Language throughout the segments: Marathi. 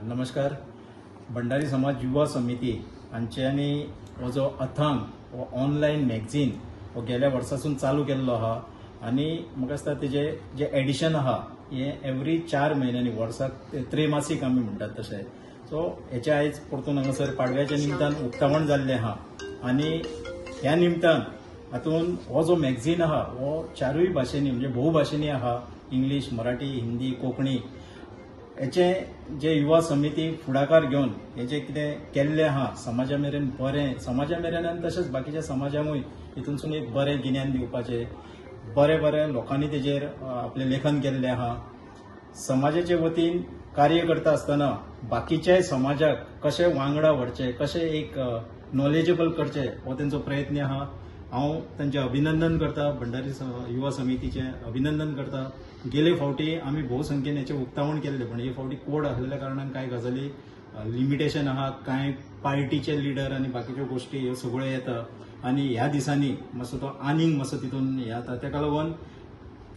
नमस्कार. भंडारी समाज युवा समिती हांच्यांनी हो जो अथांग हो ऑनलायन मॅगझीन हो गेल्या वर्सासून चालू केल्लो आहा आनी म्हाका दिसता तेजे जे एडिशन आहा हे एवरी 4 म्हयन्यांनी वर्साक त्रैमासीक आमी म्हणटात तशें. सो हेचे आयज परतून हांगासर पाडव्याच्या निमतान उक्तावण जाल्लें आहा आनी ह्या निमतान हातून हो जो मॅगझीन आहा हो 4य भाशेनी म्हणजे भोवभाशेनी आहा. इंग्लीश, मराठी, हिंदी, कोंकणी. हेचे जे युवा समिती फुडाकार घेवन हे जे कितें केल्लें आहा समाजा मेरेन बरें, समाजा मेरेन आनी तशेंच बाकीच्या समाजांकूय हितूनसून एक बरें गिन्यान दिवपाचें, बरें बरें लोकांनी तेजेर आपलें लेखन केल्लें आहा. समाजाचे वतीन कार्य करता आसतना बाकीच्याय समाजाक कशें वांगडा व्हरचें, कशें एक नॉलेजेबल करचें हो तेंचो प्रयत्न आहा. हांव तांचें अभिनंदन करता, भंडारी युवा समितीचें अभिनंदन करता. गेले फावटी आमी भोवसंख्येन हेचें उक्तावण केल्लें, पण हे फावटी कोड आसलेल्या कारणान कांय गजाली लिमिटेशन आहा. कांय पार्टीचे लिडर आनी बाकीच्यो गोश्टी ह्यो सगळ्यो येता आनी ह्या दिसांनी मातसो तो आनीक मातसो तितून हे जाता. तेका लागून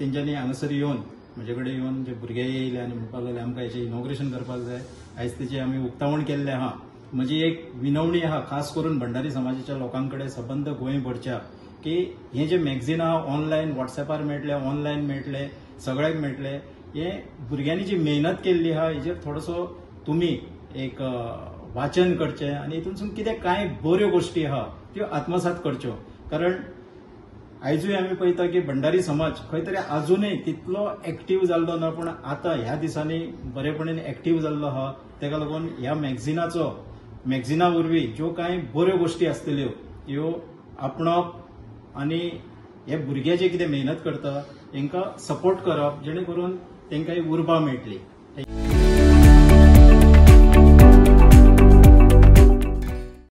तेंच्यांनी हांगासर येवन म्हजे कडेन येवन जे भुरगे येयले आनी म्हणपाक लागले आमकां हेचें इनॉग्रेशन करपाक जाय. आयज तेचें आमी उक्तावण केल्लें आहा. म्हजी एक विनवणी आहा खास करून भंडारी समाजाच्या लोकांकडे सबंद गोंयभरच्या की हे जे मॅगझीन आहा ऑनलायन व्हॉट्सॅपार मेळटले, ऑनलायन मेळटले, सगळ्याक मेळटले. हे भुरग्यांनी जी मेहनत केल्ली आहा हेजेर थोडोसो तुमी एक वाचन करचें आनी हितूनसून कितें कांय बऱ्यो गोश्टी आहा त्यो आत्मसात करच्यो. कारण आयजूय आमी पळयता की भंडारी समाज खंय तरी आजुनूय तितलो एक्टीव जाल्लो ना, पूण आतां ह्या दिसांनी बरेपणीन एक्टीव जाल्लो आहा. तेका लागून ह्या मॅगझिना वरवीं ज्यो कांय बऱ्यो गोश्टी आसतल्यो ह्यो आपणावप आनी हे भुरगे जे कितें मेहनत करता तांकां सपोर्ट करप जेणे करून तांकां एक उर्बा मेळटली.